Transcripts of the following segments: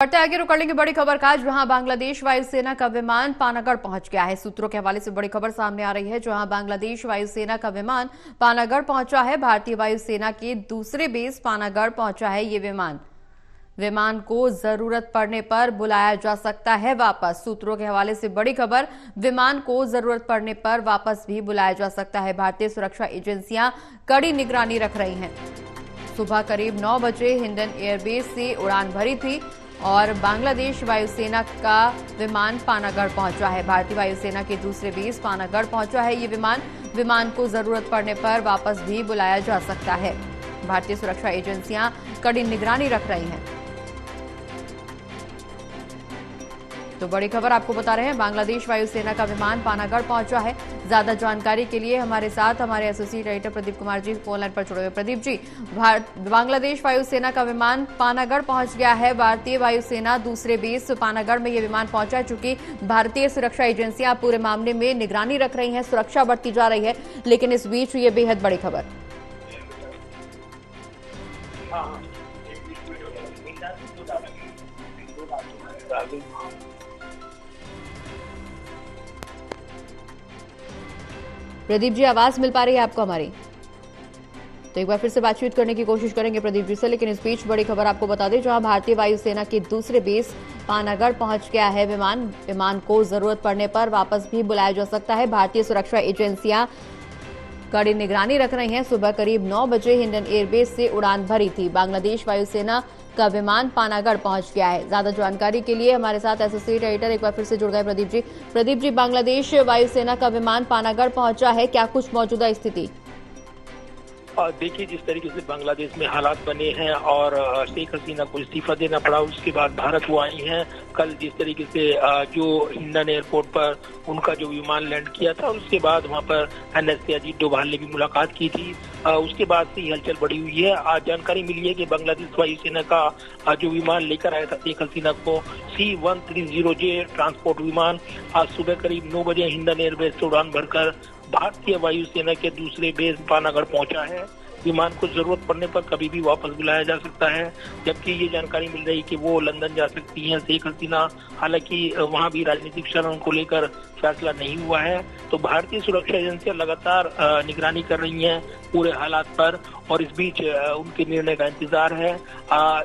बढ़ते आगे रुक लेंगे बड़ी खबर का, जहां बांग्लादेश वायुसेना का विमान पानागढ़ पहुंच गया है। सूत्रों के हवाले से बड़ी खबर सामने आ रही है, जहां बांग्लादेश वायुसेना का विमान पानागढ़ पहुंचा है। भारतीय वायुसेना के दूसरे बेस पानागढ़ पहुंचा है ये विमान को जरूरत पड़ने पर बुलाया जा सकता है वापस। सूत्रों के हवाले से बड़ी खबर, विमान को जरूरत पड़ने पर वापस भी बुलाया जा सकता है। भारतीय सुरक्षा एजेंसियां कड़ी निगरानी रख रही हैं। सुबह करीब 9 बजे हिंडन एयरबेस से उड़ान भरी थी और बांग्लादेश वायुसेना का विमान पानागढ़ पहुंचा है। भारतीय वायुसेना के दूसरे बेस पानागढ़ पहुंचा है ये विमान को जरूरत पड़ने पर वापस भी बुलाया जा सकता है। भारतीय सुरक्षा एजेंसियां कड़ी निगरानी रख रही हैं। तो बड़ी खबर आपको बता रहे हैं, बांग्लादेश वायुसेना का विमान पानागढ़ पहुंचा है। ज्यादा जानकारी के लिए हमारे साथ हमारे associate editor Pradeep Kumar ji phone line पर जुड़े हुए। प्रदीप जी, बांग्लादेश वायुसेना का विमान पानागढ़ पहुंच गया है। भारतीय वायुसेना दूसरे बेस पानागढ़ में यह विमान पहुंचा है। चूंकि भारतीय सुरक्षा एजेंसियां पूरे मामले में निगरानी रख रही हैं, सुरक्षा बढ़ती जा रही है, लेकिन इस बीच ये बेहद बड़ी खबर। प्रदीप जी, आवाज मिल पा रही है आपको हमारी? तो एक बार फिर से बातचीत करने की कोशिश करेंगे प्रदीप जी से, लेकिन इस बीच बड़ी खबर आपको बता दें, जहां भारतीय वायुसेना के दूसरे बेस पानागढ़ पहुंच गया है विमान को जरूरत पड़ने पर वापस भी बुलाया जा सकता है। भारतीय सुरक्षा एजेंसियां कड़ी निगरानी रख रही हैं। सुबह करीब 9 बजे हिंडन एयरबेस से उड़ान भरी थी। बांग्लादेश वायुसेना का विमान पानागढ़ पहुंच गया है। ज्यादा जानकारी के लिए हमारे साथ एसोसिएट एडिटर एक बार फिर से जुड़ गए प्रदीप जी, बांग्लादेश वायुसेना का विमान पानागढ़ पहुंचा है, क्या कुछ मौजूदा स्थिति? देखिए, जिस तरीके से बांग्लादेश में हालात बने हैं और शेख हसीना को इस्तीफा देना पड़ा, उसके बाद भारत वो आई हैं। कल जिस तरीके से जो हिंडन एयरपोर्ट पर उनका जो विमान लैंड किया था, उसके बाद वहां पर एनएसए अजीत डोभाल ने भी मुलाकात की थी। उसके बाद से हलचल बढ़ी हुई है। आज जानकारी मिली है कि बांग्लादेश वायुसेना का जो विमान लेकर आया था शेख हसीना को, C-130J ट्रांसपोर्ट विमान, आज सुबह करीब 9 बजे हिंडन एयरबेस से उड़ान भरकर भारतीय वायुसेना के दूसरे बेस पानागढ़ पहुंचा है। विमान को जरूरत पड़ने पर कभी भी वापस बुलाया जा सकता है, जबकि ये जानकारी मिल रही कि वो लंदन जा सकती हैं शेख हसीना। हालांकि वहां भी राजनीतिक शरण को लेकर फैसला नहीं हुआ है। तो भारतीय सुरक्षा एजेंसियां लगातार निगरानी कर रही हैं पूरे हालात पर, और इस बीच उनके निर्णय का इंतजार है।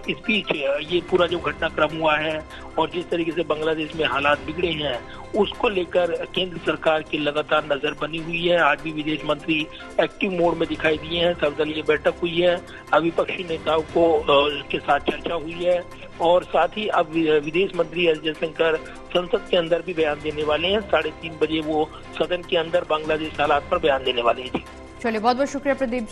इस बीच ये पूरा जो घटनाक्रम हुआ है और जिस तरीके से बांग्लादेश में हालात बिगड़े हैं, उसको लेकर केंद्र सरकार की लगातार नजर बनी हुई है। आज भी विदेश मंत्री एक्टिव मोड में दिखाई दिए हैं। सर्वदलीय बैठक हुई है, विपक्षी नेताओं को के साथ चर्चा हुई है, और साथ ही अब विदेश मंत्री एस जयशंकर संसद के अंदर भी बयान देने वाले हैं। 3:30 बजे वो सदन के अंदर बांग्लादेश हालात पर बयान देने वाले हैं। जी चलिए, बहुत बहुत शुक्रिया प्रदीप जी।